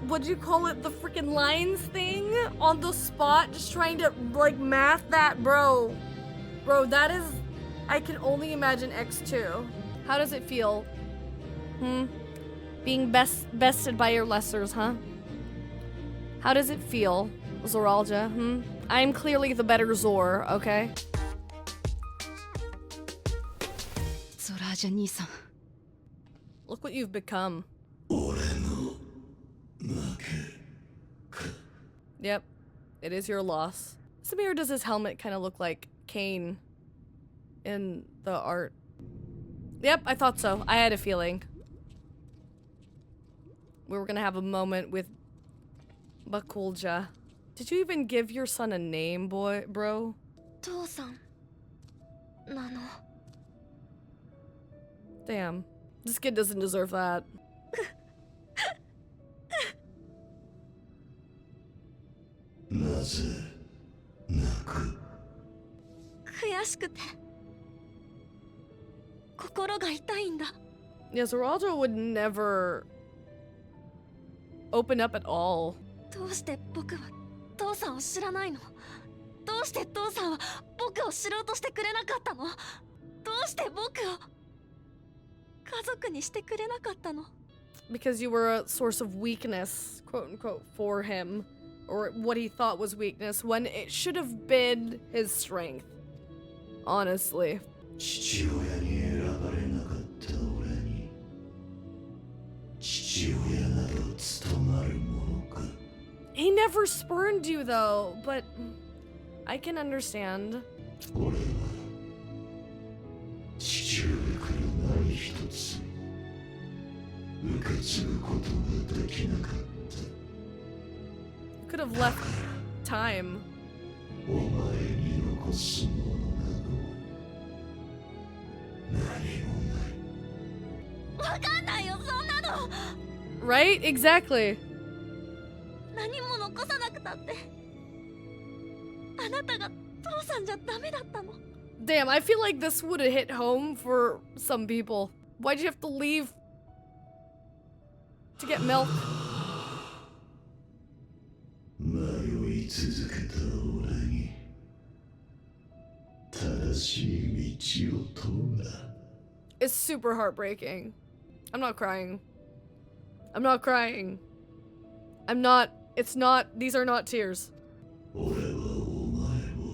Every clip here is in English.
what'd you call it, the freaking lines thing on the spot, just trying to like math that, bro, that is, I can only imagine X2. How does it feel? Being bested by your lessers, huh? How does it feel, Zoralja? I'm clearly the better Zor, okay? Zoralja Nisan. Look what you've become. Yep, it is your loss. Samir, does his helmet kind of look like Kane in the art? Yep, I thought so. I had a feeling. We were gonna have a moment with Bakulja. Did you even give your son a name, bro? 父さんなの。 Damn. This kid doesn't deserve that. なぜ泣く？悔しくて心が痛いんだ。 Yeah, Zoralja would never open up at all. どうして僕は父さんを知らないの？どうして父さんは僕を知ろうとしてくれなかったの？どうして僕を家族にしてくれなかったの？ Because you were a source of weakness, quote unquote, for him. Or what he thought was weakness, when it should have been his strength. Honestly. 父親に選ばれなかった俺に父親など務まるものか。 He never spurned you though, but I can understand. 俺は父親から何一つ受け継ぐことができなかった。 Could have left time. お前に残すものなど何もない。わかんないよ、そんなの。 Right? Exactly. 何も残さなくたってあなたが父さんじゃダメだったの。 Damn, I feel like this would have hit home for some people. Why'd you have to leave to get milk? 迷い続けた俺に正しい道を問うな。 It's super heartbreaking. I'm not crying. I'm not crying. I'm not. It's not. These are not tears. 俺はお前を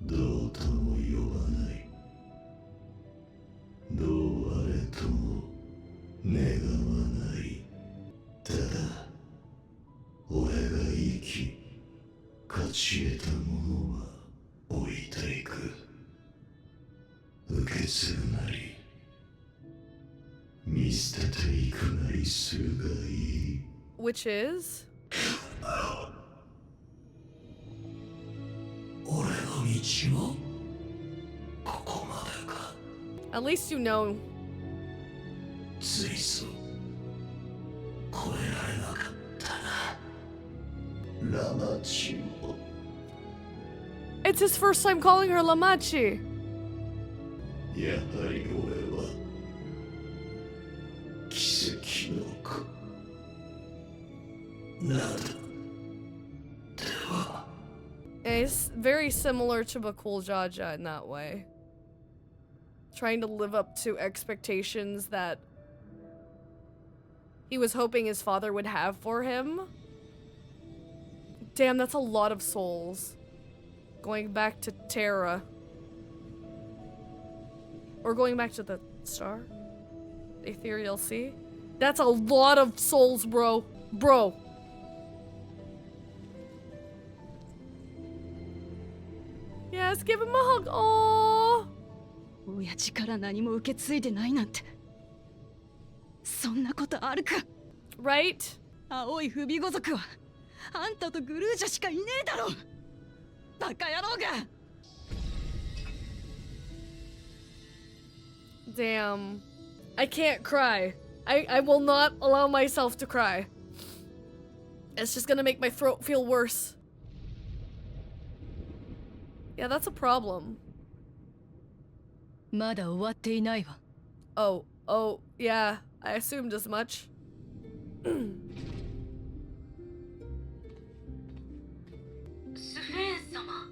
どうとも呼ばない。どうあれとも願わない。ただ俺が生き勝ち得たものは置いていく。受け継ぐなり見捨てていくなりするがいい。 Which is? 俺の道もここまでか。 At least you know. ついぞ越えられなかったな。ラマチを。 It's his first time calling her Lamachi. やはり俺は奇跡の子などでは。 It's very similar to Bakul Jaja in that way. Trying to live up to expectations that he was hoping his father would have for him. Damn, that's a lot of souls. Going back to Terra. Or going back to the star? The ethereal sea? That's a lot of souls, bro. Bro. Yes, give him a hug. Aww. 親父から何も受け継いでないなんてそんなことあるか。 Right? 青い不備語族はあんたとグルージャしかいねえだろ。バカ野郎が。 Damn. I can't cry. I will not allow myself to cry. It's just gonna make my throat feel worse. Yeah, that's a problem. まだ終わっていないわ。 Oh, Oh, yeah, I assumed as much. スフェーン様。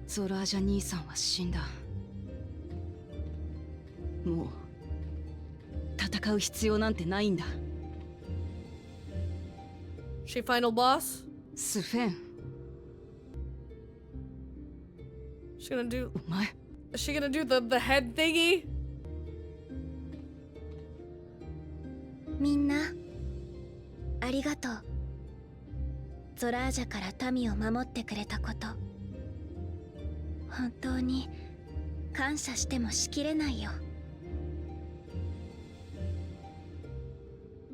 ゾラージャ兄さんは死んだ。もう戦う必要なんてないんだ。She final boss? スフェン、 She gonna do? お前 Is she gonna do the head thingy? みんなありがとう。ゾラージャから民を守ってくれたこと、本当に感謝してもしきれないよ。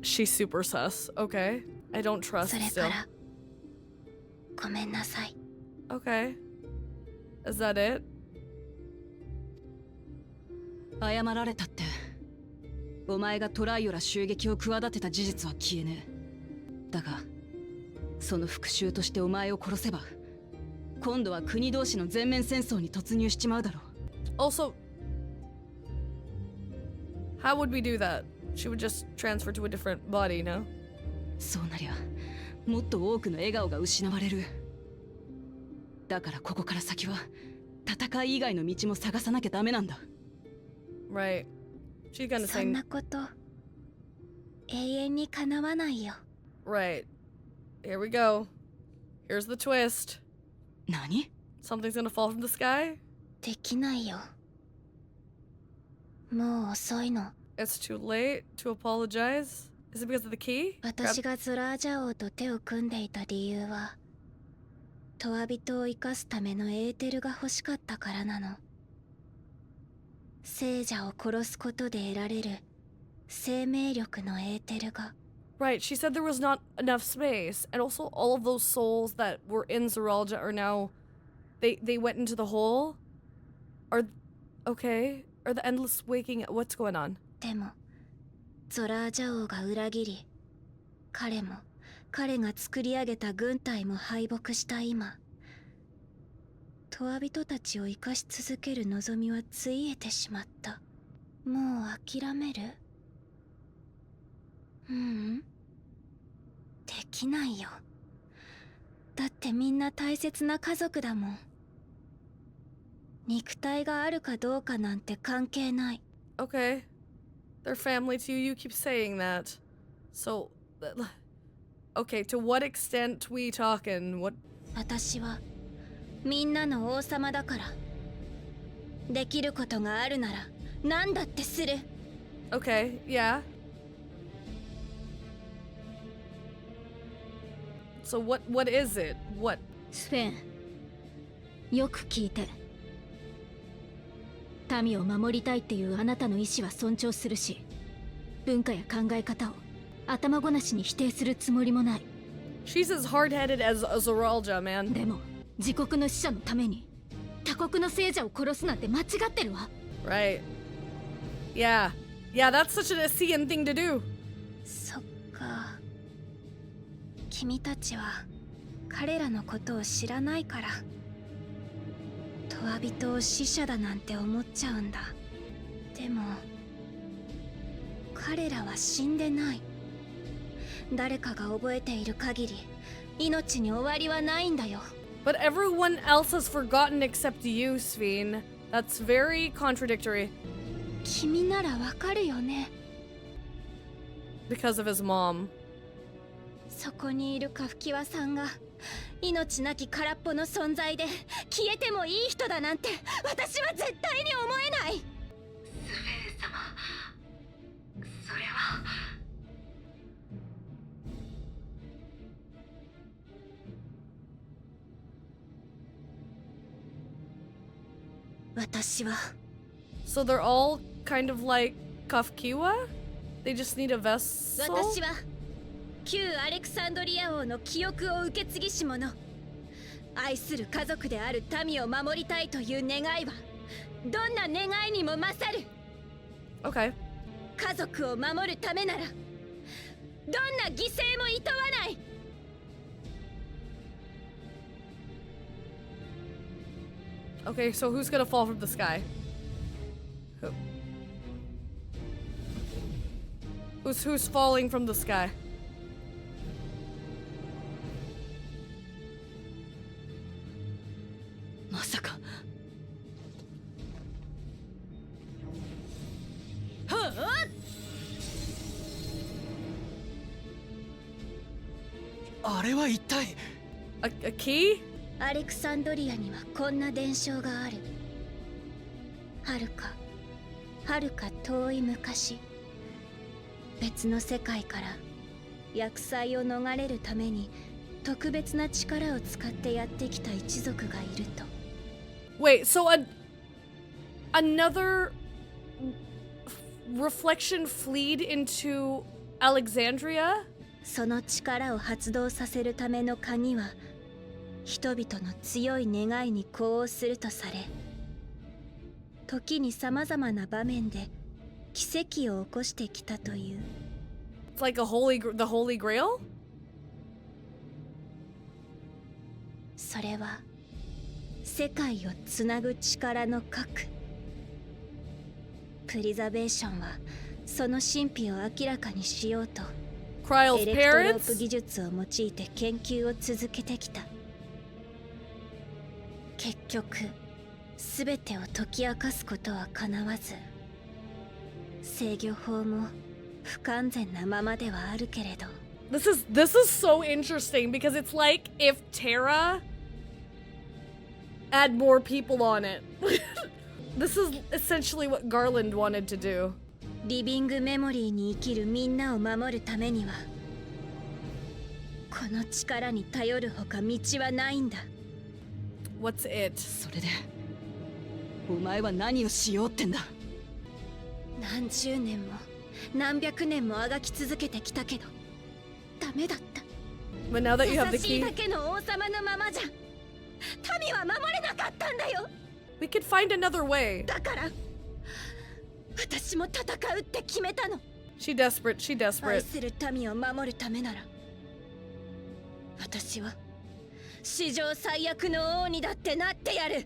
She's super sus. Okay. I don't trust それ still. からごめんなさい。 Okay. Is that it? 謝られたって、お前がトライオラ襲撃を企てた事実は消えねえ。だがその復讐としてお前を殺せば、今度は国同士の全面戦争に突入しちまうだろう。 Also, how would we do that? She would just transfer to a different body, no? そうなりゃもっと多くの笑顔が失われる。だからここから先は戦い以外の道も探さなきゃダメなんだ。 Right. She's gonna そん say なこと永遠に叶わないよ。 right. Here we go. Here's the twist. 何？ Something's gonna fall from the sky? できないよ。もう遅いの。 It's too late to apologize? Is it because of the key? 私がゾラージャ王と手を組んでいた理由は、トワビトを生かすためのエーテルが欲しかったからなの。聖者を殺すことで得られる生命力のエーテルが。 Right, she said there was not enough space, and also all of those souls that were in Zeralja are now... They went into the hole? Are... Okay. Are the Endless waking... What's going on? でもゾラージャ王が裏切り、彼も彼が作り上げた軍隊も敗北した今、トワビトたちを生かし続ける望みはついえてしまった。もう諦める？ううん、できないよ。だってみんな大切な家族だもん。肉体があるかどうかなんて関係ない。 Okay. They're family to you, you keep saying that. So... Okay, to what extent we talking? What... 私はみんなの王様だから。できることがあるなら何だってする。 Okay, yeah. So what is it? What? スフェン、よく聞いて。民を守りたいっていうあなたの意志は尊重するし、文化や考え方を頭ごなしに否定するつもりもない。 She's as hard-headed as a Zeralja, man. でも自国の死者のために他国の聖者を殺すなんて間違ってるわ。 Right. Yeah. Yeah, that's such an Asian thing to do. そっか。君たちは彼らのことを知らないから、トワビトを死者だなんて思っちゃうんだ。でも彼らは死んでない。誰かが覚えている限り命に終わりはないんだよ。 But everyone else has forgotten except you, Sveen. That's very contradictory. 君ならわかるよね。 Because of his mom. そこにいるカフキワさんが命なき空っぽの存在で消えてもいい人だなんて私は絶対に思えない。スフェン様、それは。私は So they're all kind of like Kafkiwa? They just need a vessel? 私は旧アレクサンドリア王の記憶を受け継ぎし者。愛する家族である民を守りたいという願いはどんな願いにも勝る。 Okay. 家族を守るためならどんな犠牲もいとわない。Okay, so who's gonna fall from the sky? Who? Who's falling from the sky? Masaka. あれは一体 A key? アレクサンドリアにはこんな伝承がある。はるか遠い昔、別の世界から厄災を逃れるために特別な力を使ってやってきた一族がいると。 Wait, so another reflection fleed into Alexandria? その力を発動させるための鍵は人々の強い願いに呼応するとされ、時に様々な場面で奇跡を起こしてきたという。 It's like the Holy Grail? それは世界をつなぐ力の核。プリザベーションはその神秘を明らかにしようと Kryle's エレクトロー parents? プ技術を用いて研究を続けてきた。結局全てを解き明かすことはかなわず、制御法も不完全なままではあるけれど。 This is so interesting because it's like if Terra add more people on it. This is essentially what Garland wanted to do. リビングメモリーに生きるみんなを守るためにはこの力に頼るほか道はないんだ。 What's it? それでお前は何をしようってんだ。何十年も何百年もあがき続けてきたけどダメだった。 But now that you have the 優しい key, だけの王様のままじゃ民は守れなかったんだよ。 we could find another way. だから私も戦うって決めたの。 She desperate. 愛する民を守るためなら私は史上最悪の王にだってなってやる。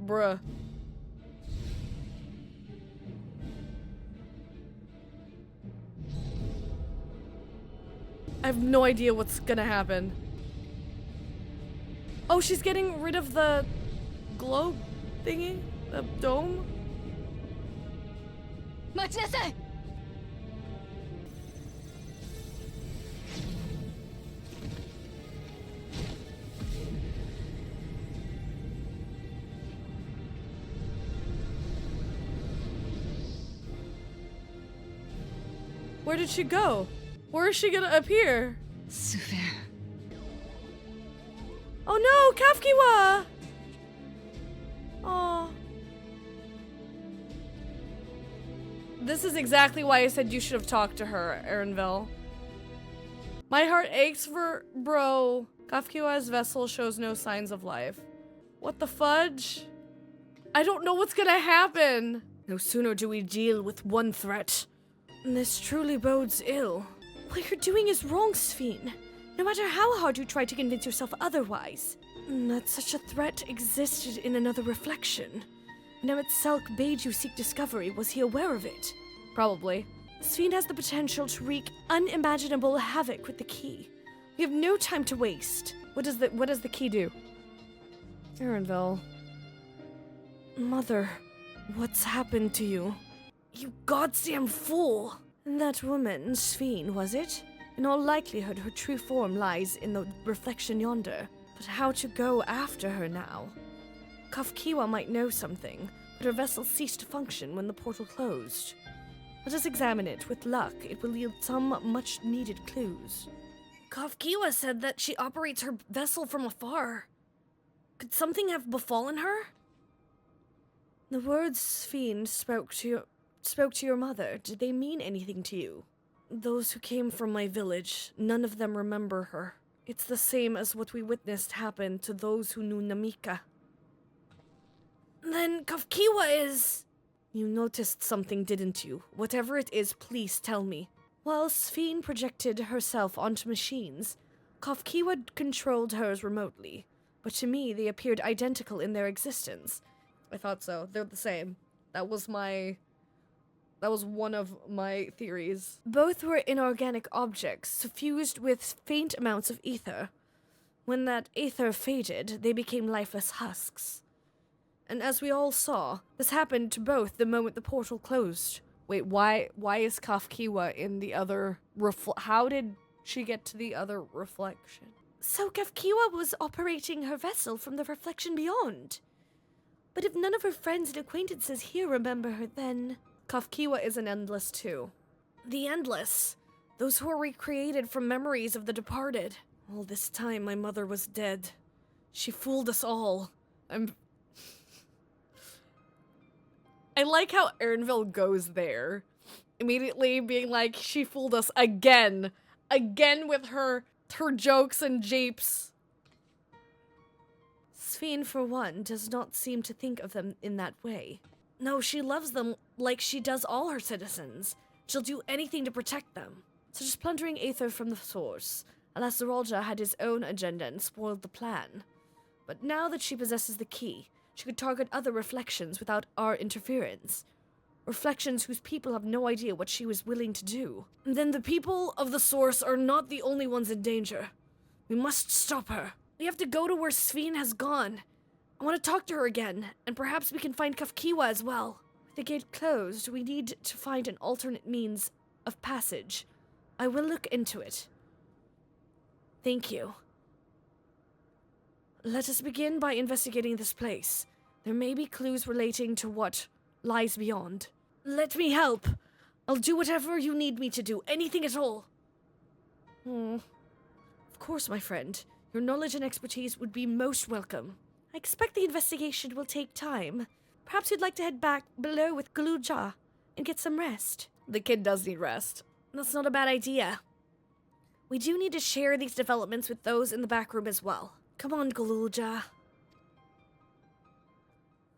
Bruh. I have no idea what's gonna happen. Oh, she's getting rid of the globe thingy? The dome? 待ちなさい。 Where did she go? Where is she gonna appear? スフェン。 Oh no, Kafkiwa! Oh. This is exactly why I said you should have talked to her, Erinville. My heart aches for bro. Kafkiwa's vessel shows no signs of life. What the fudge? I don't know what's gonna happen. No sooner do we deal with one threat. This truly bodes ill. What you're doing is wrong, Sphene. No matter how hard you try to convince yourself otherwise. That such a threat existed in another reflection. When Emet-Selk bade you seek discovery, was he aware of it? Probably. Sphene has the potential to wreak unimaginable havoc with the key. We have no time to waste. What does the key do? Erinville. Mother, what's happened to you? You goddamn fool! That woman, Sphene, was it? In all likelihood, her true form lies in the reflection yonder. But how to go after her now? Kafkiwa might know something, but her vessel ceased to function when the portal closed. Let us examine it. With luck, it will yield some much-needed clues. Kafkiwa said that she operates her vessel from afar. Could something have befallen her? The words Sphene spoke to your mother, did they mean anything to you? Those who came from my village, none of them remember her. It's the same as what we witnessed happen to those who knew Namika. Then Kafkiwa is... You noticed something, didn't you? Whatever it is, please tell me. While Sphene projected herself onto machines, Kafkiwa controlled hers remotely. but to me they appeared identical in their existence. I thought so. They're the same. That was one of my theories. Both were inorganic objects, suffused with faint amounts of ether. When that ether faded, they became lifeless husks. And as we all saw, this happened to both the moment the portal closed. Wait, why is Kafkiwa in the other how did she get to the other reflection? So Kafkiwa was operating her vessel from the reflection beyond. But if none of her friends and acquaintances here remember her, then... Kafkiwa is an Endless too. The Endless. Those who are recreated from memories of the departed. All this time my mother was dead. She fooled us all. I like how Ernville goes there. Immediately being like, she fooled us again. Again with her jokes and japes. Sphene, for one, does not seem to think of them in that way. No, she loves them like she does all her citizens. She'll do anything to protect them. Such as plundering Aether from the source. Alas, Zoralja had his own agenda and spoiled the plan. But now that she possesses the key, she could target other reflections without our interference. Reflections whose people have no idea what she was willing to do. And then the people of the source are not the only ones in danger. We must stop her. We have to go to where Sphene has gone. I want to talk to her again, and perhaps we can find Kafkiwa as well. With the gate closed, we need to find an alternate means of passage. I will look into it. Thank you. Let us begin by investigating this place. There may be clues relating to what lies beyond. Let me help. I'll do whatever you need me to do, anything at all. Of course, my friend. Your knowledge and expertise would be most welcome. I expect the investigation will take time. Perhaps you'd like to head back below with Galuja and get some rest. The kid does need rest. That's not a bad idea. We do need to share these developments with those in the back room as well. Come on, Galuja.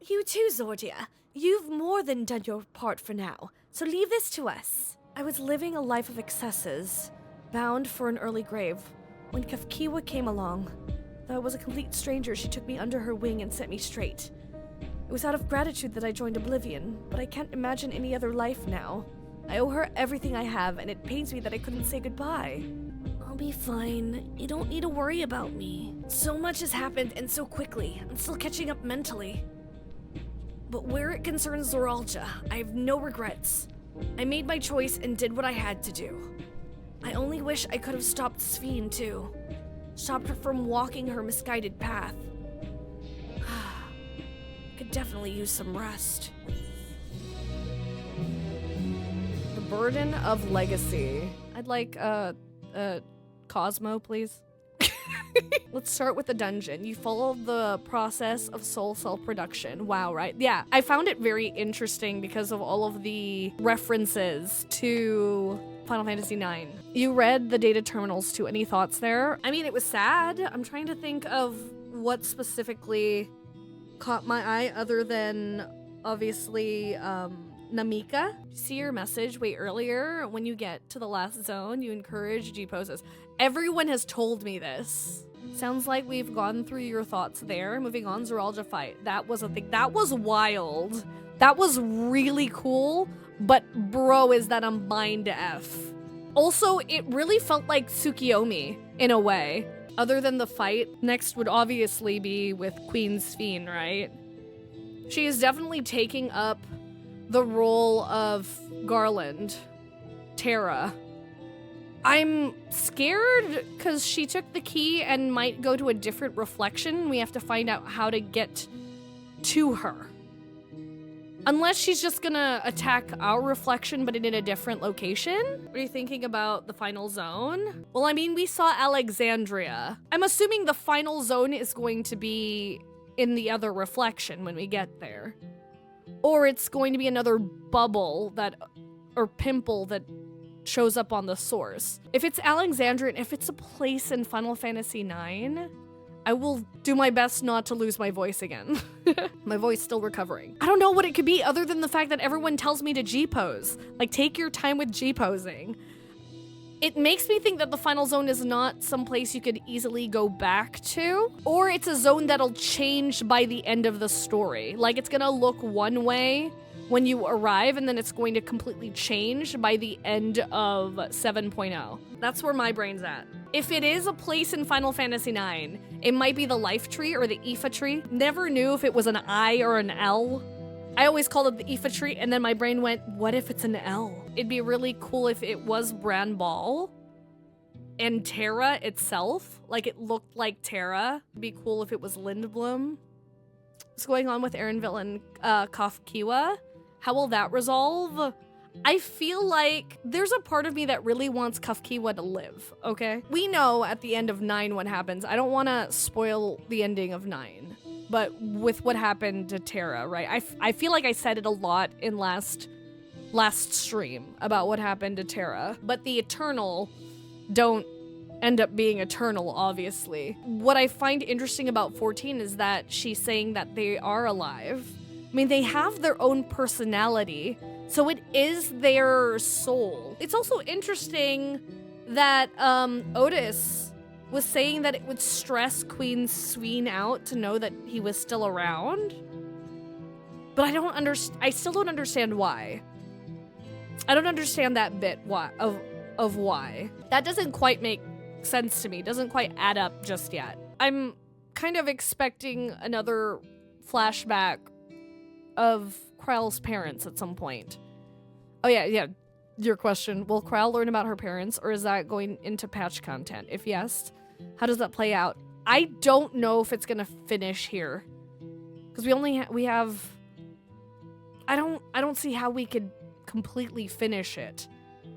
You too, Zordia. You've more than done your part for now, so leave this to us. I was living a life of excesses, bound for an early grave, when Kafkiwa came along. Though I was a complete stranger, she took me under her wing and set me straight. It was out of gratitude that I joined Oblivion, but I can't imagine any other life now. I owe her everything I have, and it pains me that I couldn't say goodbye. I'll be fine. You don't need to worry about me. So much has happened, and so quickly. I'm still catching up mentally. But where it concerns Zoralja, I have no regrets. I made my choice and did what I had to do. I only wish I could have stopped Sphene, too. Stopped her from walking her misguided path. Could definitely use some rest. The Burden of Legacy. I'd like, Cosmo, please. Let's start with the dungeon. You follow the process of soul cell production. Wow, right? Yeah, I found it very interesting because of all of the references to Final Fantasy IX. You read the data terminals too. Any thoughts there? I mean, it was sad. I'm trying to think of what specifically caught my eye other than, obviously, Namika. See your message way earlier. When you get to the last zone, you encourage G poses. Everyone has told me this. Sounds like we've gone through your thoughts there. Moving on, Zoralja fight. That was a thing. That was wild. That was really cool. But bro, is that a mind F. Also, it really felt like Tsukiyomi in a way. Other than the fight, next would obviously be with Queen Sphene, right? She is definitely taking up the role of Garland, Terra. I'm scared because she took the key and might go to a different reflection. We have to find out how to get to her. Unless she's just gonna attack our reflection but in a different location? What are you thinking about the final zone? Well, I mean, we saw Alexandria. I'm assuming the final zone is going to be in the other reflection when we get there. Or it's going to be another bubble or pimple that shows up on the source. If it's Alexandria and if it's a place in Final Fantasy IX, I will do my best not to lose my voice again. My voice still recovering. I don't know what it could be other than the fact that everyone tells me to G-pose. Like, take your time with G-posing. It makes me think that the final zone is not someplace you could easily go back to, or it's a zone that'll change by the end of the story. Like, it's gonna look one way when you arrive, and then it's going to completely change by the end of 7.0. That's where my brain's at. If it is a place in Final Fantasy IX, it might be the life tree or the Aoife tree. Never knew if it was an I or an L. I always called it the Aoife tree, and then my brain went, what if it's an L? It'd be really cool if it was Bran Ball and Terra itself. Like, it looked like Terra. It'd be cool if it was Lindblom. What's going on with Erenville and Kafkiwa? How will that resolve? I feel like there's a part of me that really wants Kafkiwa to live, okay? We know at the end of 9 what happens. I don't want to spoil the ending of 9, but with what happened to Terra, right? I feel like I said it a lot in last stream about what happened to Terra, but the Eternal don't end up being eternal, obviously. What I find interesting about 14 is that she's saying that they are alive. I mean, they have their own personality, so it is their soul. It's also interesting that Otis was saying that it would stress Queen Sween out to know that he was still around. But I still don't understand why. I don't understand that bit of why. That doesn't quite make sense to me. Doesn't quite add up just yet. I'm kind of expecting another flashback of Kryl's parents at some point. Oh yeah, your question. Will Kryl learn about her parents, or is that going into patch content? If yes, how does that play out? I don't know if it's gonna finish here. Because we have... I don't see how we could completely finish it.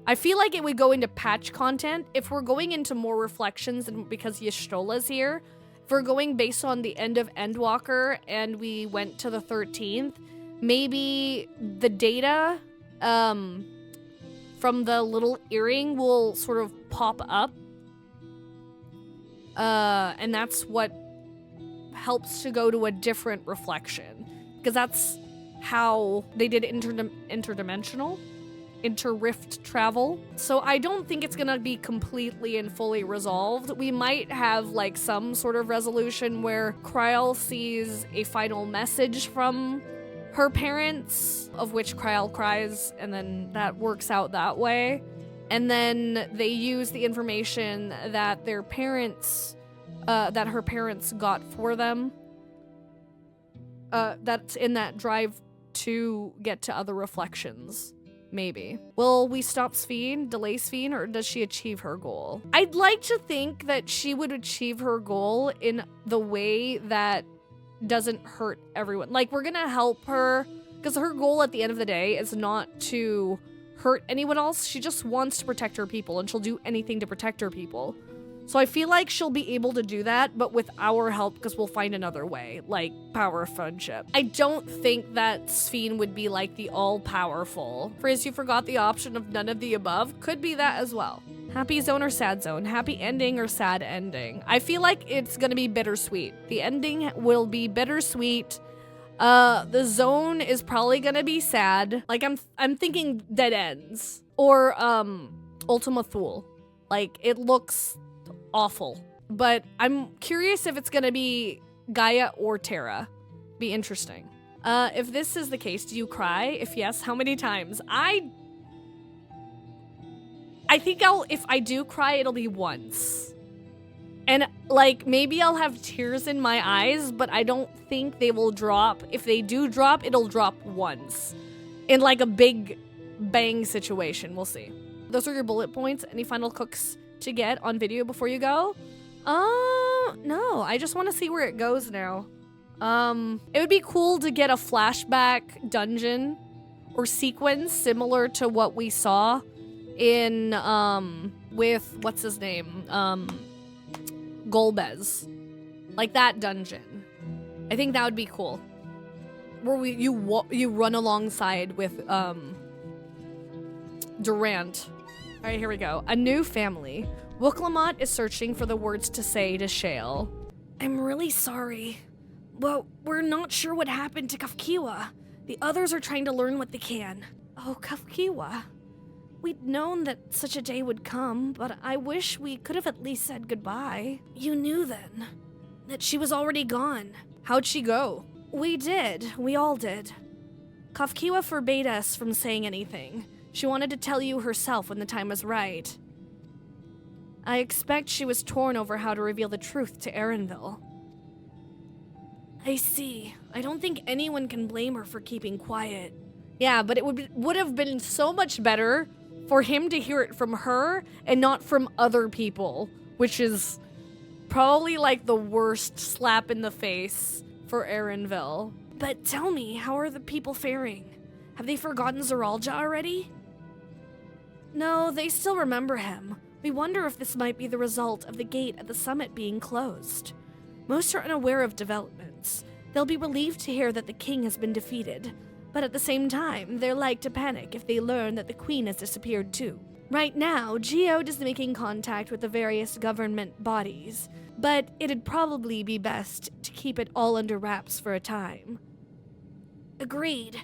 I feel like it would go into patch content. If we're going into more reflections, and because Y'shtola's here, if we're going based on the end of Endwalker and we went to the 13th, maybe the data from the little earring will sort of pop up. And that's what helps to go to a different reflection. Because that's how they did interdimensional. Inter-rift travel. So I don't think it's gonna be completely and fully resolved. We might have like some sort of resolution where Kryl sees a final message from her parents, of which Kryl cries, and then that works out that way. And then they use the information that their parents, that her parents got for them, that's in that drive to get to other reflections. Maybe. Will we stop Sphene, delay Sphene, or does she achieve her goal? I'd like to think that she would achieve her goal in the way that doesn't hurt everyone. Like, we're gonna help her, because her goal at the end of the day is not to hurt anyone else. She just wants to protect her people, and she'll do anything to protect her people. So I feel like she'll be able to do that, but with our help, because we'll find another way, like power of friendship. I don't think that Sphene would be like the all-powerful. Frizz, you forgot the option of none of the above. Could be that as well. Happy zone or sad zone? Happy ending or sad ending? I feel like it's gonna be bittersweet. The ending will be bittersweet. The zone is probably gonna be sad. Like, I'm thinking dead ends. Or, Ultima Thule. Like, it looks awful. But I'm curious if it's gonna be Gaia or Terra. Be interesting. If this is the case, do you cry? If yes, how many times? I think if I do cry, it'll be once. And, like, maybe I'll have tears in my eyes, but I don't think they will drop. If they do drop, it'll drop once. In, like, a big bang situation. We'll see. Those are your bullet points. Any final cooks to get on video before you go? No. I just want to see where it goes now. It would be cool to get a flashback dungeon or sequence similar to what we saw in, with, what's his name? Golbez. Like that dungeon. I think that would be cool. Where you run alongside with, Durant. Alright, here we go. A new family. Wooklamot is searching for the words to say to Shale. I'm really sorry. Well, we're not sure what happened to Kafkiwa. The others are trying to learn what they can. Oh, Kafkiwa. We'd known that such a day would come, but I wish we could have at least said goodbye. You knew then that she was already gone. How'd she go? We did. We all did. Kafkiwa forbade us from saying anything. She wanted to tell you herself when the time was right. I expect she was torn over how to reveal the truth to Erenville. I see. I don't think anyone can blame her for keeping quiet. Yeah, but it would have been so much better for him to hear it from her and not from other people, which is probably like the worst slap in the face for Erenville. But tell me, how are the people faring? Have they forgotten Zeralja already? No, they still remember him. We wonder if this might be the result of the gate at the summit being closed. Most are unaware of developments. They'll be relieved to hear that the king has been defeated, but at the same time, they're like to panic if they learn that the queen has disappeared too. Right now, Geode is making contact with the various government bodies, but it'd probably be best to keep it all under wraps for a time. Agreed.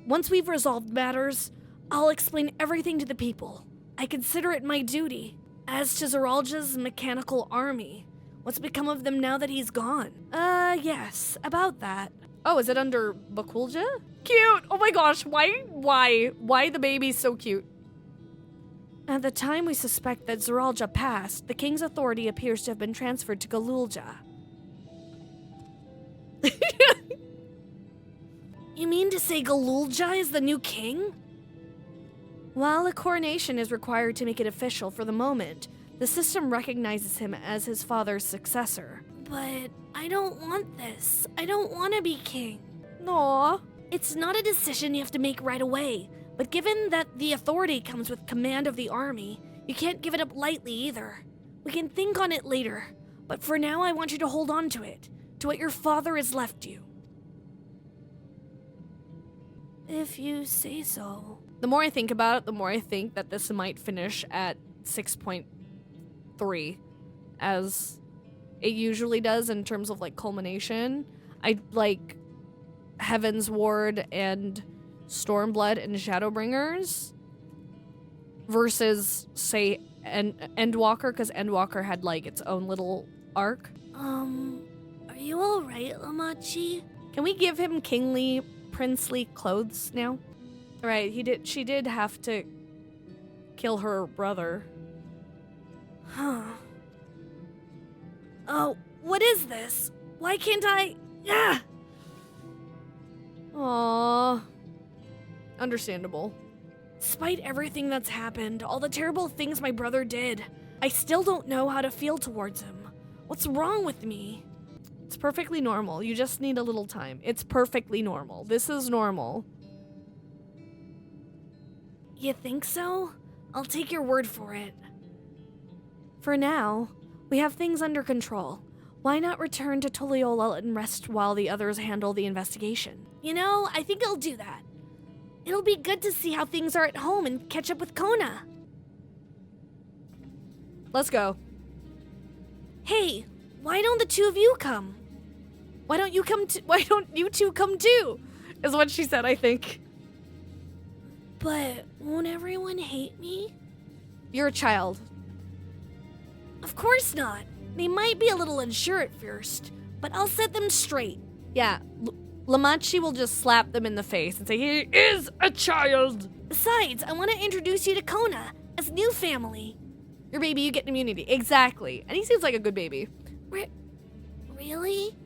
Once we've resolved matters, I'll explain everything to the people. I consider it my duty. As to Zeralja's mechanical army, what's become of them now that he's gone? Yes, about that. Oh, is it under Bakulja? Cute! Oh my gosh, why the baby's so cute? At the time we suspect that Zeralja passed, the king's authority appears to have been transferred to Galulja. You mean to say Galulja is the new king? While a coronation is required to make it official for the moment, the system recognizes him as his father's successor. But I don't want this. I don't want to be king. No. It's not a decision you have to make right away, but given that the authority comes with command of the army, you can't give it up lightly either. We can think on it later, but for now I want you to hold on to it, to what your father has left you. If you say so. The more I think about it, the more I think that this might finish at 6.3, as it usually does in terms of like culmination. I like Heaven's Ward and Stormblood and Shadowbringers versus, say, Endwalker, because Endwalker had like its own little arc. Are you alright, Lamachi? Can we give him kingly, princely clothes now? Right, she did have to kill her brother. Huh. Oh, what is this? Why can't I? Ah! Aww. Understandable. Despite everything that's happened, all the terrible things my brother did, I still don't know how to feel towards him. What's wrong with me? It's perfectly normal. You just need a little time. It's perfectly normal. This is normal. You think so? I'll take your word for it. For now, we have things under control. Why not return to Toliola and rest while the others handle the investigation? You know, I think I'll do that. It'll be good to see how things are at home and catch up with Kona. Let's go. Hey, why don't the two of you come? Why don't you two come too? Is what she said, I think. But won't everyone hate me? You're a child. Of course not. They might be a little unsure at first, but I'll set them straight. Yeah, Lamachi will just slap them in the face and say, he is a child! Besides, I want to introduce you to Kona as new family. Your baby, you get immunity. Exactly. And he seems like a good baby. Really?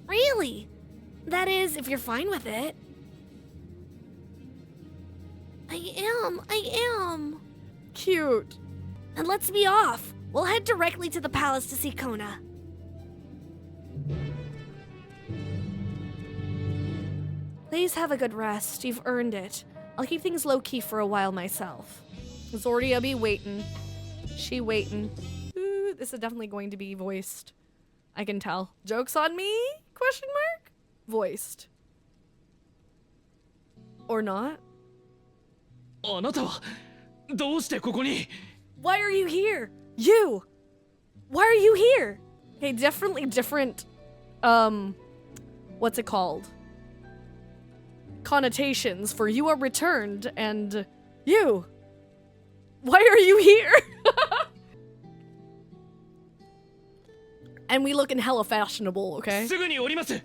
Really? That is, if you're fine with it. I am. Cute. And let's be off. We'll head directly to the palace to see Kona. Please have a good rest. You've earned it. I'll keep things low-key for a while myself. Zordia be waiting. She waiting. Ooh, this is definitely going to be voiced. I can tell. Joke's on me? Question mark? Voiced. Or not? あなたはどうしてここに Why are you here? You! Why are you here? Okay, definitely different, what's it called? Connotations for you are returned and You! Why are you here? And we looking hella fashionable, okay? すぐに降ります。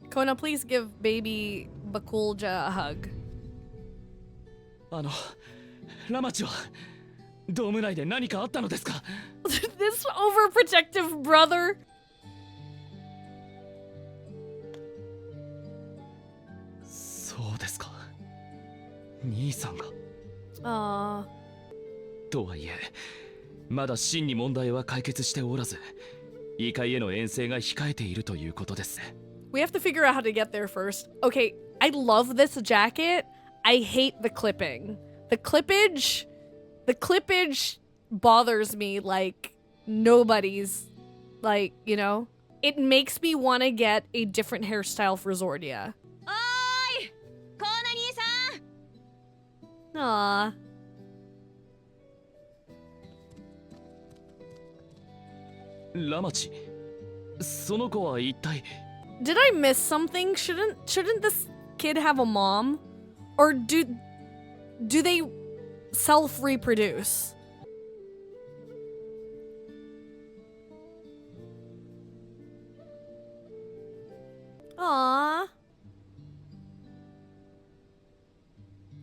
Kona, please give baby Bakulja a hug. ラマチはドーム内で何かあったのですか？ This overprotective brother. そうですか。兄さんが。あとはいえ、まだ真に問題は解決しておらず、異界への遠征が控えているということです。 We have to figure out how to get there first. Okay, I love this jacket. I hate the clipping. The clippage bothers me like nobody's, like, you know? It makes me want to get a different hairstyle for Zordia. おーいコーナ兄さん Aww. Did I miss something? Shouldn't this kid have a mom? Or do they self-reproduce? Aww.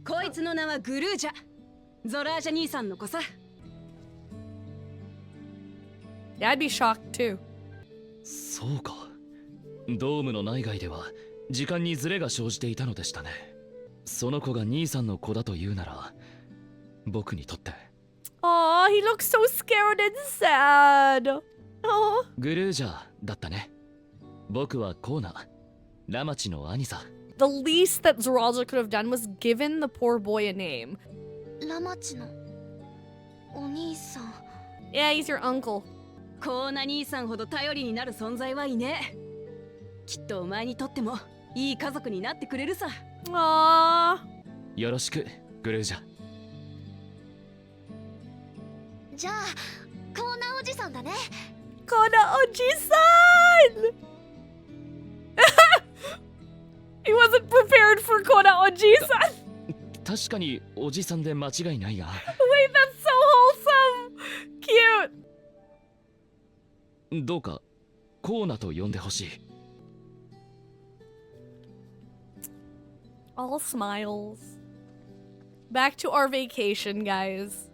こいつの名はグルージャ。ゾラージャ兄さんの子さ。 Yeah, I'd be shocked too. そうか。ドームの内外では時間にズレが生じていたのでしたね。その子が兄さんの子だというなら、僕にとって。Aw, he looks so scared and sad. Aw. グルージャーだったね。僕はコーナ、ラマチの兄さ。 The least that Zoralja could have done was given the poor boy a name. ラマチのお兄さん。 Yeah, he's your uncle. コーナ兄さんほど頼りになる存在はいねえ。きっとお前にとってもいい家族になってくれるさ。 Aww. よろしく、グルージャ。じゃあコーナおじさんだね。 Kona Oji-san! He wasn't prepared for Kona Oji-san. 確かにおじさんで間違いないが。 Wait, that's so wholesome. Cute. どうかコーナと呼んでほしい。 All smiles. Back to our vacation, guys.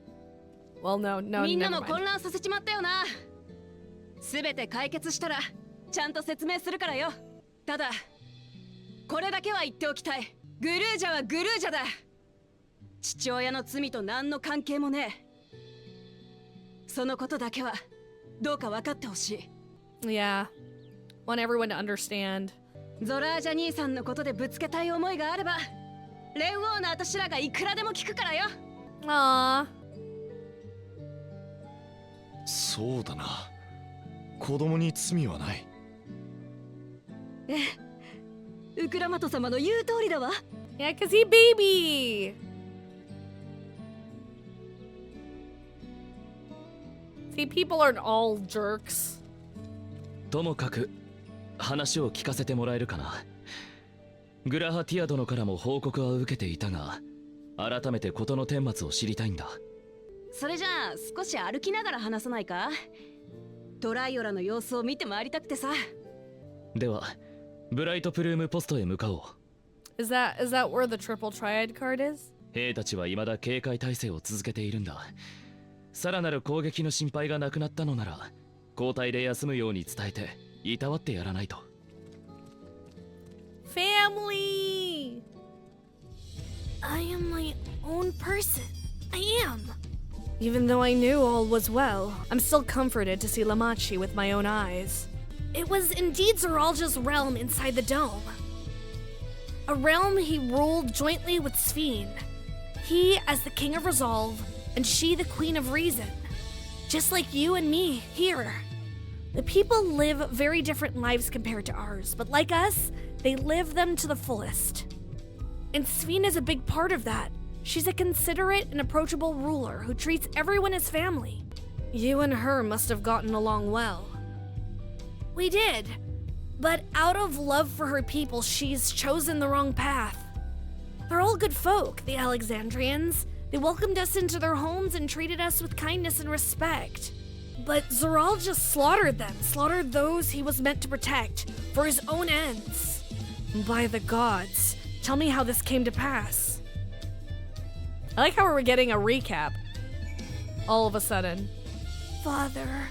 Well, no, みんな never も混 mind. 乱させちまったよな。すべて解決したらちゃんと説明するからよ。ただこれだけは言っておきたい。グルージャはグルージャだ。父親の罪と何の関係もねえ。そのことだけはどうか分かってほしい。 Yeah. Want everyone to understand. ゾラージャ兄さんのことでぶつけたい思いがあれば連王の私らがいくらでも聞くからよ。 Aww. そうだな。子供に罪はない。ウクラマト様の言う通りだわ。 Yeah, 'cause he baby. See, people aren't all jerks. ともかく話を聞かせてもらえるかな。グラハティア殿からも報告は受けていたが、改めて事の顛末を知りたいんだ。それじゃあ少し歩きながら話さないか。トライオラの様子を見て回りたくてさ。ではブライトプルームポストへ向かおう。 Is that where the triple triad card is? 兵たちは未だ警戒態勢を続けているんだ。さらなる攻撃の心配がなくなったのなら、交代で休むように伝えていたわってやらないと。 Family! I am my own person. I am. Even though I knew all was well, I'm still comforted to see Lamachi with my own eyes. It was indeed Zoralja's realm inside the dome. A realm he ruled jointly with Sphene. He as the King of Resolve, and she the Queen of Reason. Just like you and me here. The people live very different lives compared to ours, but like us, they live them to the fullest. And Sphene is a big part of that. She's a considerate and approachable ruler who treats everyone as family. You and her must have gotten along well. We did. But out of love for her people, she's chosen the wrong path. They're all good folk, the Alexandrians. They welcomed us into their homes and treated us with kindness and respect. But Zoral just slaughtered them, slaughtered those he was meant to protect, for his own ends. By the gods, tell me how this came to pass. I like how we're getting a recap. All of a sudden. Father.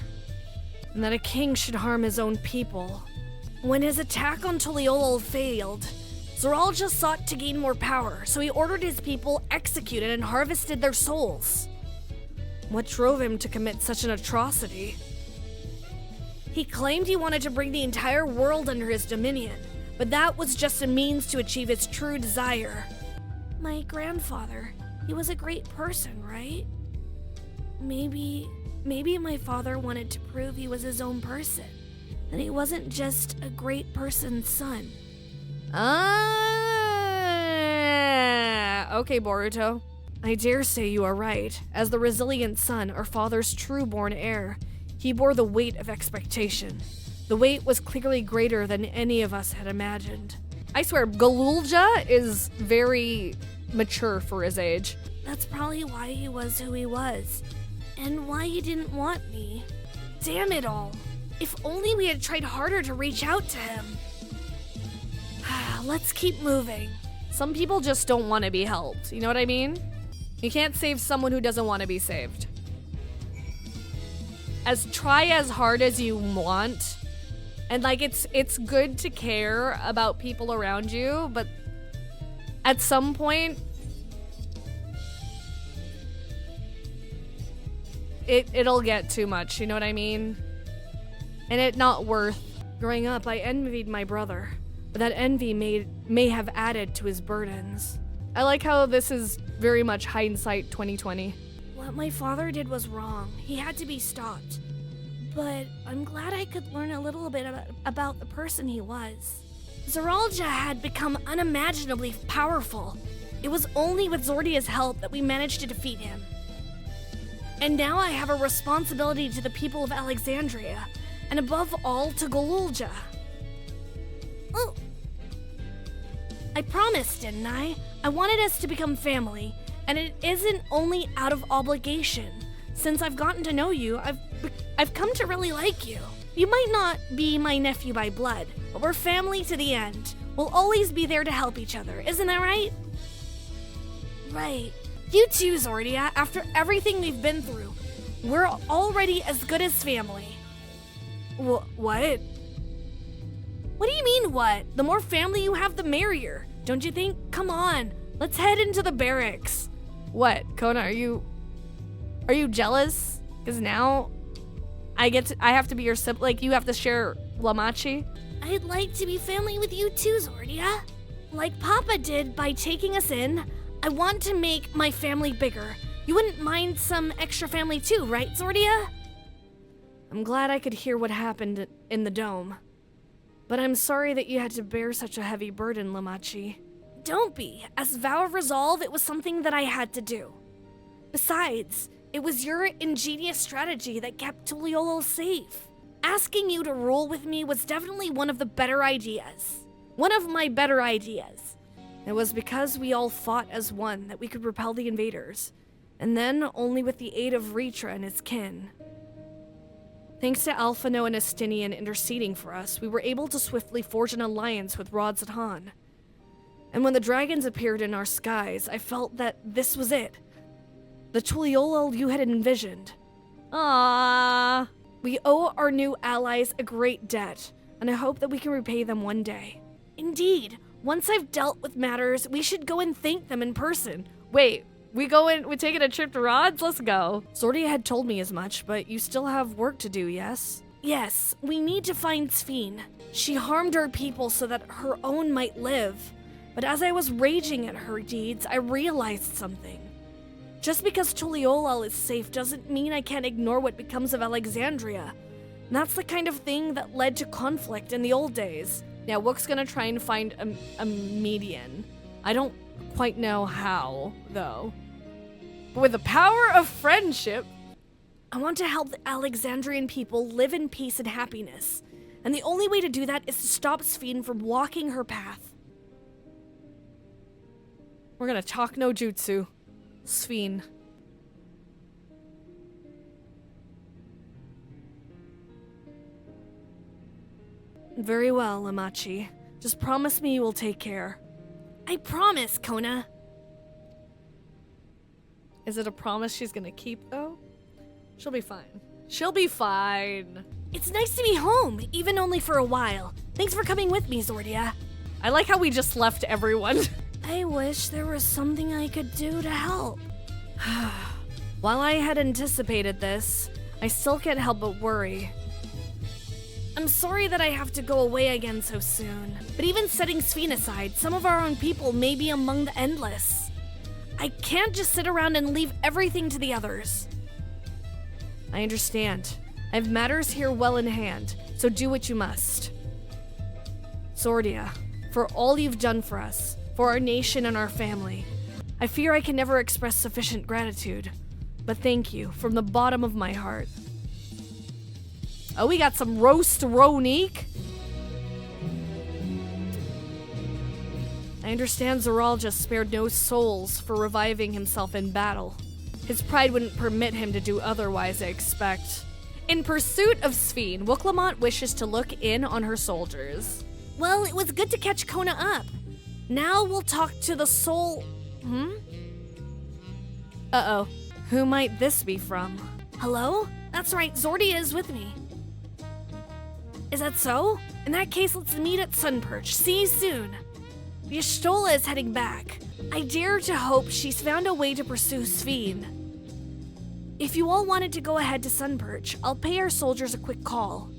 And that a king should harm his own people. When his attack on Tuliolol failed, Zoral just sought to gain more power, so he ordered his people executed and harvested their souls. What drove him to commit such an atrocity? He claimed he wanted to bring the entire world under his dominion, but that was just a means to achieve his true desire. My grandfather, he was a great person, right? Maybe my father wanted to prove he was his own person, that he wasn't just a great person's son. Okay, Boruto. I dare say you are right. As the resilient son, our father's true-born heir, he bore the weight of expectation. The weight was clearly greater than any of us had imagined. I swear, Galulja is very mature for his age. That's probably why he was who he was, and why he didn't want me. Damn it all. If only we had tried harder to reach out to him. Let's keep moving. Some people just don't want to be helped, you know what I mean? You can't save someone who doesn't want to be saved. Try as hard as you want, and like it's good to care about people around you, but at some point it'll get too much, you know what I mean? And it not worth. Growing up, I envied my brother, but that envy may have added to his burdens. I like how this is very much hindsight 2020. What my father did was wrong. He had to be stopped. But I'm glad I could learn a little bit about the person he was. Zoralja had become unimaginably powerful. It was only with Zordia's help that we managed to defeat him. And now I have a responsibility to the people of Alexandria, and above all to Galulja. Oh, I promised, didn't I? I wanted us to become family, and it isn't only out of obligation. Since I've gotten to know you, I've come to really like you. You might not be my nephew by blood, but we're family to the end. We'll always be there to help each other, isn't that right? Right. You too, Zordia. After everything we've been through, we're already as good as family. What? What do you mean, what? The more family you have, the merrier. Don't you think? Come on, let's head into the barracks. What, Kona, are you jealous? Because now I have to be your sibling, like you have to share Lamachi? I'd like to be family with you too, Zordia. Like Papa did by taking us in, I want to make my family bigger. You wouldn't mind some extra family too, right, Zordia? I'm glad I could hear what happened in the dome. But I'm sorry that you had to bear such a heavy burden, Lamachi. Don't be. As vow of resolve, it was something that I had to do. Besides, it was your ingenious strategy that kept Tuliolol safe. Asking you to rule with me was definitely one of the better ideas. One of my better ideas. It was because we all fought as one that we could repel the invaders. And then only with the aid of Ritra and his kin. Thanks to Alphino and Estinian interceding for us, we were able to swiftly forge an alliance with Rodzatan. And when the dragons appeared in our skies, I felt that this was it. The Tuliolol you had envisioned. Ah, we owe our new allies a great debt, and I hope that we can repay them one day. Indeed, once I've dealt with matters, we should go and thank them in person. Wait. We're taking a trip to Rods? Let's go. Zordia had told me as much, but you still have work to do, yes? Yes, we need to find Sphene. She harmed our people so that her own might live. But as I was raging at her deeds, I realized something. Just because Tuliolol is safe doesn't mean I can't ignore what becomes of Alexandria. And that's the kind of thing that led to conflict in the old days. Now, Wook's gonna try and find a median. I don't quite know how, though. But with the power of friendship, I want to help the Alexandrian people live in peace and happiness. And the only way to do that is to stop Sphene from walking her path. We're gonna talk no jutsu. Sphene. Very well, Amachi. Just promise me you will take care. I promise, Kona. Is it a promise she's gonna keep, though? She'll be fine. She'll be fine. It's nice to be home, even only for a while. Thanks for coming with me, Zordia. I like how we just left everyone. I wish there was something I could do to help. While I had anticipated this, I still can't help but worry. I'm sorry that I have to go away again so soon, but even setting Sphene aside, some of our own people may be among the endless. I can't just sit around and leave everything to the others. I understand. I have matters here well in hand, so do what you must. Zordia, for all you've done for us, for our nation and our family, I fear I can never express sufficient gratitude, but thank you from the bottom of my heart. Oh, we got some roast Ronique. I understand Zoral just spared no souls for reviving himself in battle. His pride wouldn't permit him to do otherwise, I expect. In pursuit of Sphene, Wooklamont wishes to look in on her soldiers. Well, it was good to catch Kona up. Now we'll talk to the soul... Uh-oh. Who might this be from? Hello? That's right, Zordia is with me. Is that so? In that case, let's meet at Sunperch. See you soon. The Y'shtola is heading back. I dare to hope she's found a way to pursue Sphene. If you all wanted to go ahead to Sunperch, I'll pay our soldiers a quick call.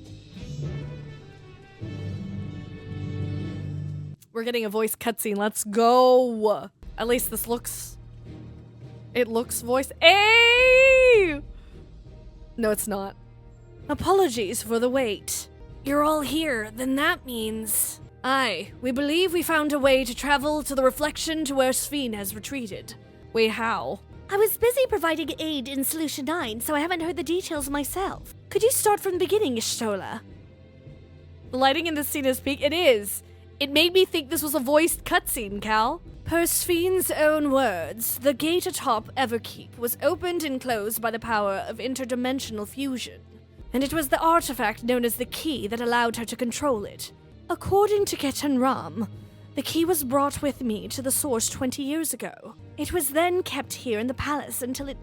We're getting a voice cutscene. Let's go. At least this looks... It looks voice... Hey! No, it's not. Apologies for the wait. You're all here, then that means... Aye, we believe we found a way to travel to the reflection to where Sphene has retreated. Wait, how? I was busy providing aid in Solution 9, so I haven't heard the details myself. Could you start from the beginning, Y'shtola? The lighting in this scene is peak. It is. It made me think this was a voiced cutscene, Cal. Per Sphene's own words, the gate atop Everkeep was opened and closed by the power of interdimensional fusion, and it was the artifact known as the key that allowed her to control it. According to Ketan Ram, the key was brought with me to the source 20 years ago. It was then kept here in the palace until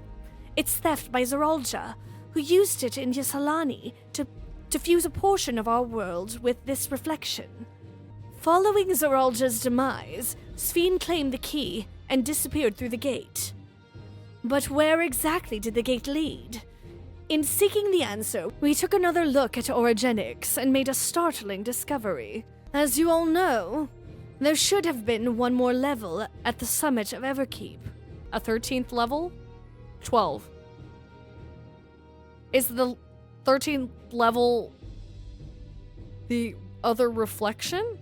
its theft by Zoralja, who used it in Ysalani to fuse a portion of our world with this reflection. Following Zoralja's demise, Sphene claimed the key and disappeared through the gate. But where exactly did the gate lead? In seeking the answer, we took another look at orogenics and made a startling discovery. As you all know, there should have been one more level at the summit of Everkeep. A 13th level? 12. Is the 13th level the other reflection?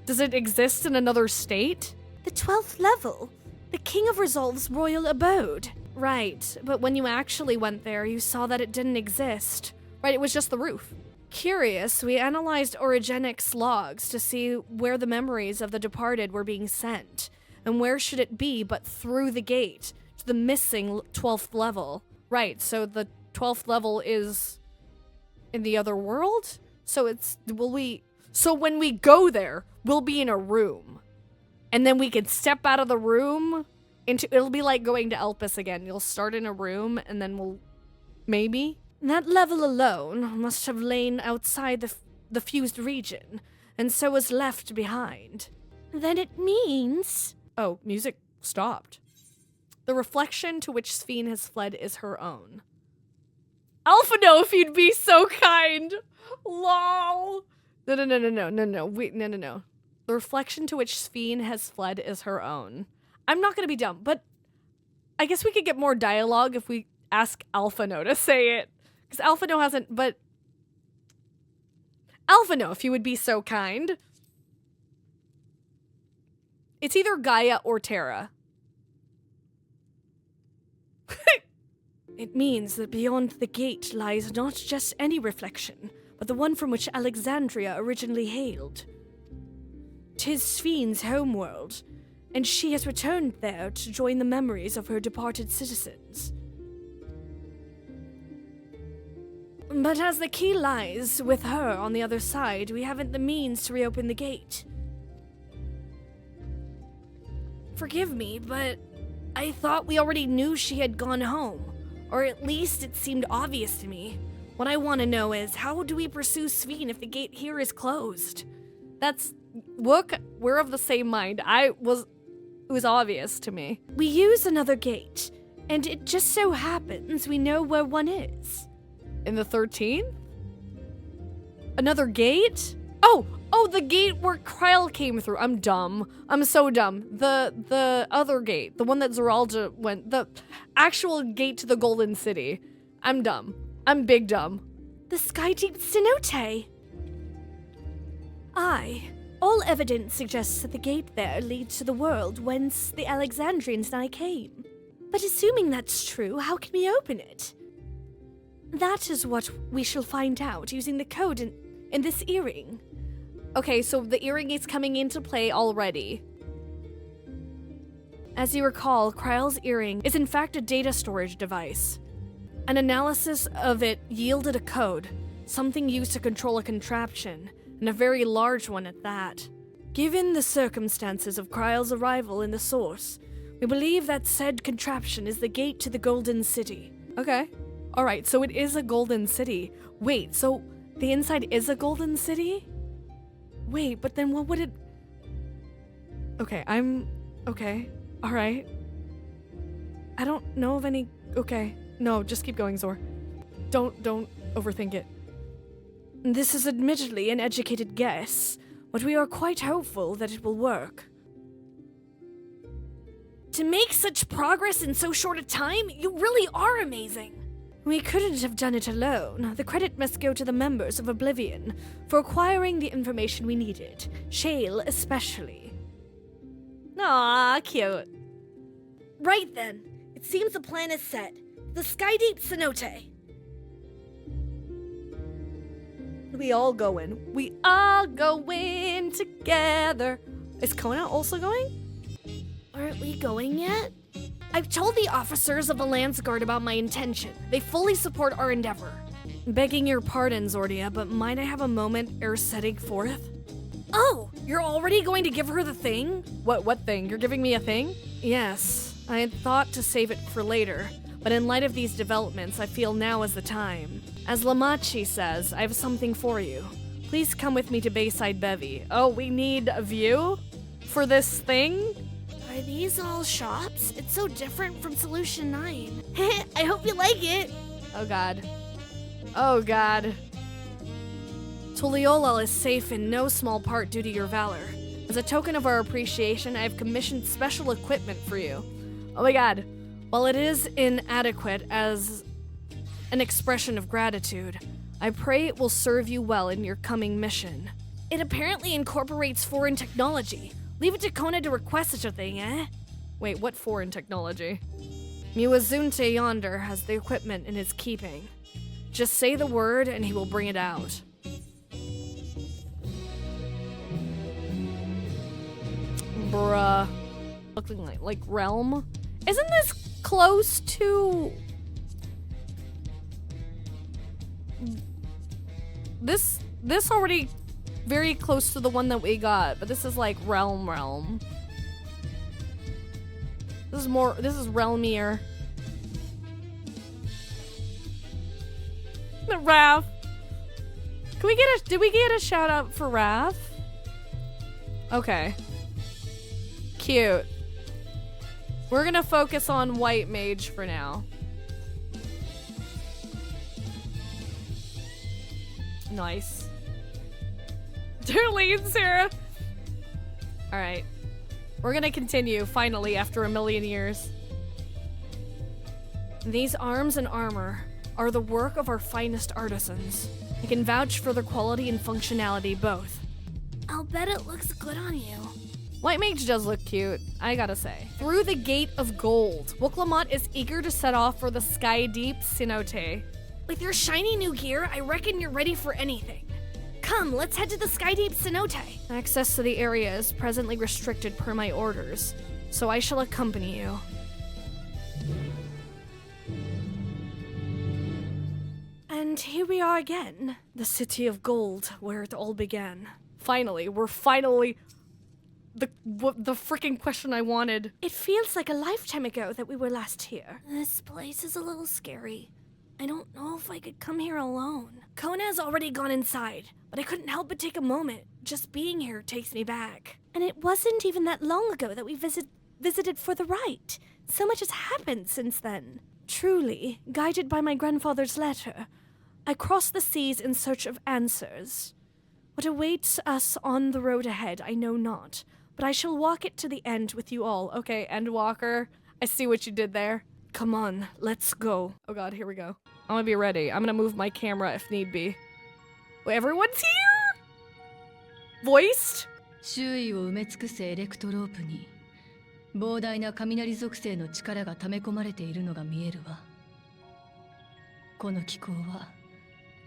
Does it exist in another state? The 12th level? The King of Resolve's royal abode. Right, but when you actually went there, you saw that it didn't exist. Right, it was just the roof. Curious, we analyzed Orogenics logs to see where the memories of the departed were being sent. And where should it be but through the gate to the missing 12th level. Right, so the 12th level is in the other world? So when we go there, we'll be in a room. And then we can step out of the room it'll be like going to Elpis again. You'll start in a room and then we'll... Maybe? That level alone must have lain outside the fused region, and so was left behind. Then it means... Oh, music stopped. The reflection to which Sphene has fled is her own. Alphino, if you'd be so kind! LOL! No. Wait, no. The reflection to which Sphene has fled is her own. I'm not gonna be dumb, but I guess we could get more dialogue if we ask Alphino to say it. Because Alphino hasn't, but... Alphino, if you would be so kind. It's either Gaia or Terra. It means that beyond the gate lies not just any reflection, but the one from which Alexandria originally hailed. 'Tis Sphne's homeworld, and she has returned there to join the memories of her departed citizens. But as the key lies with her on the other side, we haven't the means to reopen the gate. Forgive me, but I thought we already knew she had gone home, or at least it seemed obvious to me. What I want to know is, how do we pursue Sphene if the gate here is closed? Look, we're of the same mind. It was obvious to me. We use another gate, and it just so happens we know where one is. In the 13th? Another gate? Oh, the gate where Kryl came through. I'm dumb. I'm so dumb. The other gate, the one that Zeralda went, the actual gate to the Golden City. I'm dumb. I'm big dumb. The Skydeep Cenote. Aye. All evidence suggests that the gate there leads to the world whence the Alexandrians and I came. But assuming that's true, how can we open it? That is what we shall find out using the code in this earring. Okay, so the earring is coming into play already. As you recall, Kryl's earring is in fact a data storage device. An analysis of it yielded a code, something used to control a contraption, and a very large one at that. Given the circumstances of Kryl's arrival in the source, we believe that said contraption is the gate to the Golden City. Okay. Alright, so it is a Golden City. Wait, so the inside is a Golden City? Wait, but then what would it... Okay, okay. Alright. I don't know of any... Okay. No, just keep going, Zor. Don't overthink it. This is admittedly an educated guess, but we are quite hopeful that it will work. To make such progress in so short a time, you really are amazing. We couldn't have done it alone. The credit must go to the members of Oblivion for acquiring the information we needed, Shale especially. Aw, cute. Right then. It seems the plan is set. The Skydeep Cenote. We all go in. We all go in together. Is Kona also going? Aren't we going yet? I've told the officers of the Lance Guard about my intention. They fully support our endeavor. Begging your pardon, Zordia, but might I have a moment ere setting forth? Oh, you're already going to give her the thing? What thing? You're giving me a thing? Yes, I had thought to save it for later, but in light of these developments, I feel now is the time. As Lamachi says, I have something for you. Please come with me to Bayside Bevy. Oh, we need a view? For this thing? Are these all shops? It's so different from Solution 9. I hope you like it. Oh god. Oh god. Tuliolal is safe in no small part due to your valor. As a token of our appreciation, I have commissioned special equipment for you. Oh my god. While it is inadequate as an expression of gratitude, I pray it will serve you well in your coming mission. It apparently incorporates foreign technology. Leave it to Kona to request such a thing, eh? Wait, what foreign technology? Muazunte yonder has the equipment in his keeping. Just say the word and he will bring it out. Bruh. Looking like Realm? Isn't this close to... This already very close to the one that we got, but this is like Realm. This is Realmier. Raph. Did we get a shout out for Raph? Okay. Cute. We're gonna focus on White Mage for now. Nice. Darlene, Sarah. Alright. We're gonna continue, finally, after a million years. These arms and armor are the work of our finest artisans. I can vouch for their quality and functionality both. I'll bet it looks good on you. White Mage does look cute, I gotta say. Through the Gate of Gold. Wuklamot is eager to set off for the Sky Deep Cenote. With your shiny new gear, I reckon you're ready for anything. Come, let's head to the Sky Deep Cenote. Access to the area is presently restricted per my orders, so I shall accompany you. And here we are again. The City of Gold, where it all began. Finally, we're finally... The freaking question I wanted. It feels like a lifetime ago that we were last here. This place is a little scary. I don't know if I could come here alone. Kona has already gone inside, but I couldn't help but take a moment. Just being here takes me back. And it wasn't even that long ago that we visited for the rite. So much has happened since then. Truly, guided by my grandfather's letter, I crossed the seas in search of answers. What awaits us on the road ahead, I know not, but I shall walk it to the end with you all. Okay, Endwalker, I see what you did there. Come on, let's go. Oh god, here we go. I'm gonna be ready. I'm gonna move my camera if need be. Wait, everyone's here? Voiced? 周囲を埋め尽くすエレクトロープに膨大な雷属性の力が溜め込まれているのが見えるわ。この気候は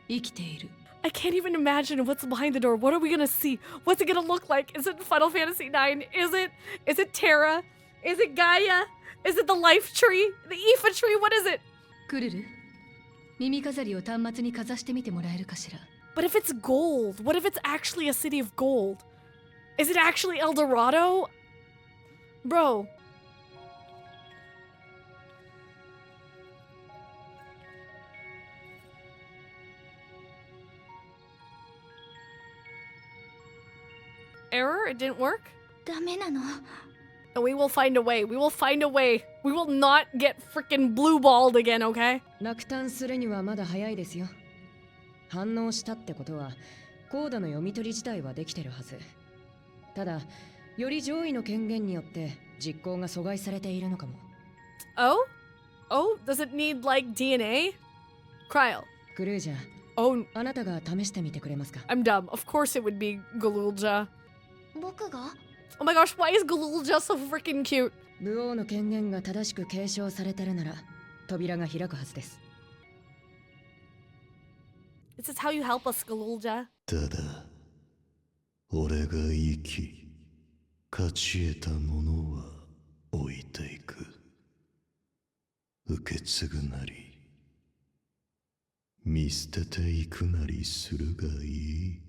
生きている。I can't even imagine what's behind the door. What are we gonna see? What's it gonna look like? Is it Final Fantasy IX? Is it Terra? Is it Gaia? Is it the Life Tree? The Aoife Tree? What is it? クルル、耳飾りを端末にかざしてみてもらえるかしら。But if it's gold, what if it's actually a city of gold? Is it actually El Dorado? Bro. Error? It didn't work? ダメなの。 And we will find a way. We will find a way. We will not get freaking blue-balled again, okay? 落胆するにはまだ早いですよ。反応したってことは、コードの読み取り自体はできてるはず。ただ、より上位の権限によって実行が阻害されているのかも。Oh? Oh? Does it need, like, DNA? Cryo. グルージャー、 Oh, あなたが試してみてくれますか？ I'm dumb. Of course it would be Galulja. 僕が Oh my gosh, why is Galulja so freaking cute? 武王の権限が正しく継承されてるなら、扉が開くはずです。This is how you help us, Galulja. ただ俺が生き勝ち得たものは置いていく。受け継ぐなり見捨てていくなりするがいい。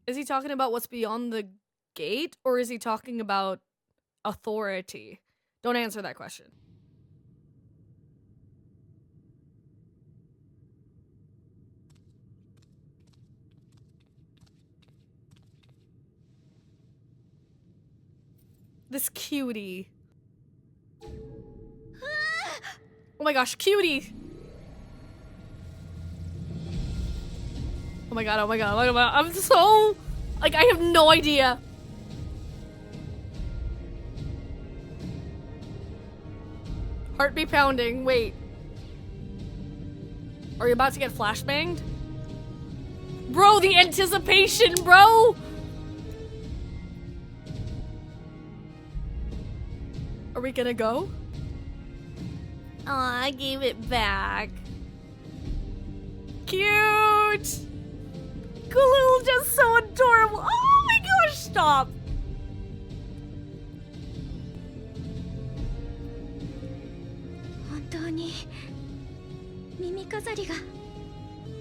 Is he talking about what's beyond the gate, or is he talking about authority? Don't answer that question. This cutie. Oh my gosh, cutie! Oh my god, oh my god, oh my god. I'm so... Like, I have no idea. Heart be pounding. Wait. Are you about to get flashbanged? Bro, the anticipation, bro! Are we gonna go? Aw, I gave it back. Cute! Galul just so adorable. Oh my gosh, stop!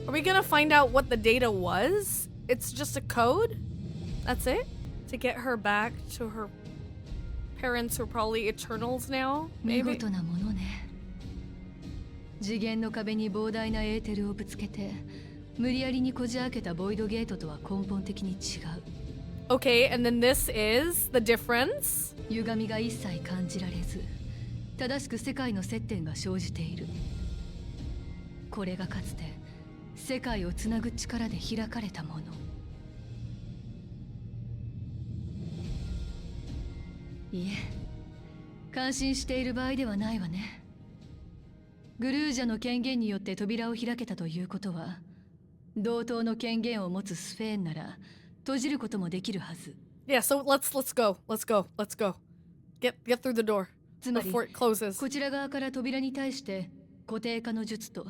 Are we gonna find out what the data was? It's just a code? That's it? To get her back to her parents who are probably Eternals now? 見 Maybe? 事なものね。次元の壁に膨大なエーテルをぶつけて無理やりにこじ開けたボイドゲートとは根本的に違う。 Okay, and then this is the difference? 歪みが一切感じられず正しく世界の接点が生じている。これがかつて世界をつなぐ力で開かれたもの。いえ、感心している場合ではないわね。グルージャの権限によって扉を開けたということは、同等の権限を持つスフェーンなら閉じることもできるはず。Yeah, so let's go. Let's go. Let's go. Get through the door つまり before it closes. こちら側から扉に対して固定化の術と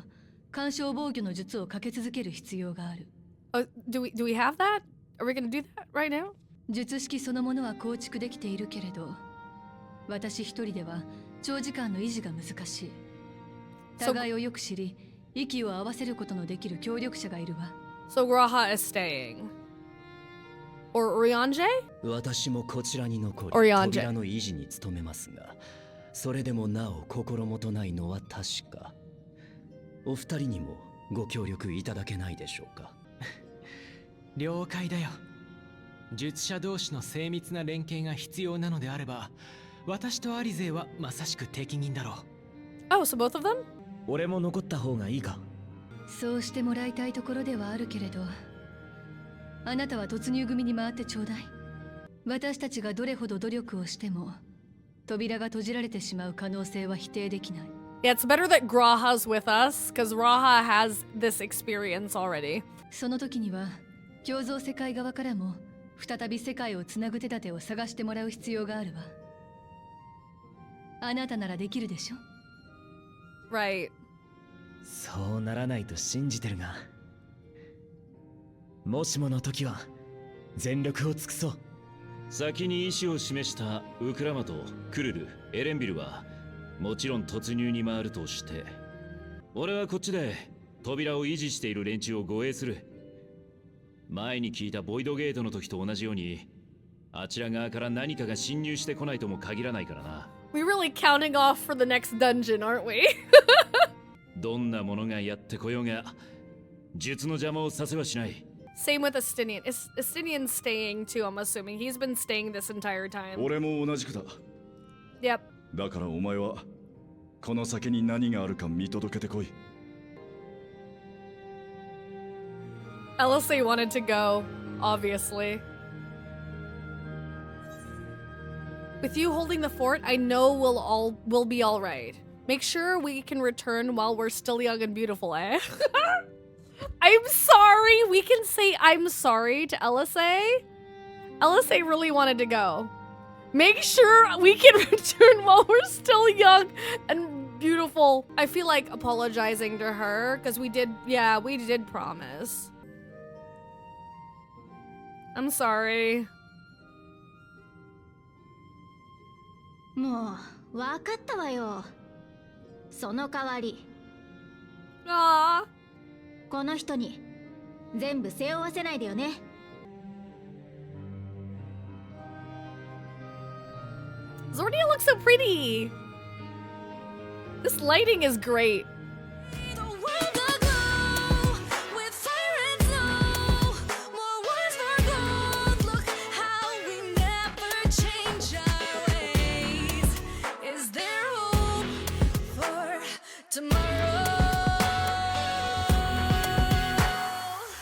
干渉防御の術をかけ続ける必要がある。Do we have that? Are we gonna do that right now? 術式そのものは構築できているけれど、私一人では長時間の維持が難しい。互いをよく知り、息を合わせることのできる協力者がいるわ。So Graha is staying. Or Oriange? 私もこちらに残り、 Oriange 扉の維持に努めますが、それでもなお心もとないのは確か。お二人にもご協力いただけないでしょうか。了解だよ。術者同士の精密な連携が必要なのであれば、私とアリゼはまさしく適任だろう。Oh, so both of them? 俺も残った方がいいか。そうしてもらいたいところではあるけれど、あなたは突入組に回ってちょうだい。私たちがどれほど努力をしても、扉が閉じられてしまう可能性は否定できない。Yeah, it's better that Graha's with us, because Graha has this experience already. その時には、共造世界側からも、再び世界をつなぐ手立てを探してもらう必要があるわ。あなたならできるでしょ？ Right. そうならないと信じてるが、もしもの時は全力を尽くそう。先に意思を示したウクラマとクルル、エレンビルはもちろん突入に回るとして、俺はこっちで扉を維持している連中を護衛する。前に聞いたボイドゲートの時と同じように、あちら側から何かが侵入してこないとも限らないからな。We're really counting off for the next dungeon, aren't we? どんなものがやってこようが、術の邪魔をさせはしない。Same with Estinian. Estinian's staying too, I'm assuming. He's been staying this entire time. 俺も同じくだ。 Yep. だからお前はこの先に何があるか見届けてこい。LSA wanted to go, obviously. With you holding the fort, I know we'll be all right. Make sure we can return while we're still young and beautiful, eh? I'm sorry. We can say I'm sorry to LSA. LSA really wanted to go. Make sure we can return while we're still young and beautiful. I feel like apologizing to her because we did promise. I'm sorry. もう分かったわよ。その代わり Ah. この人に全部背負わせないでよね。Zordia looks so pretty. This lighting is great.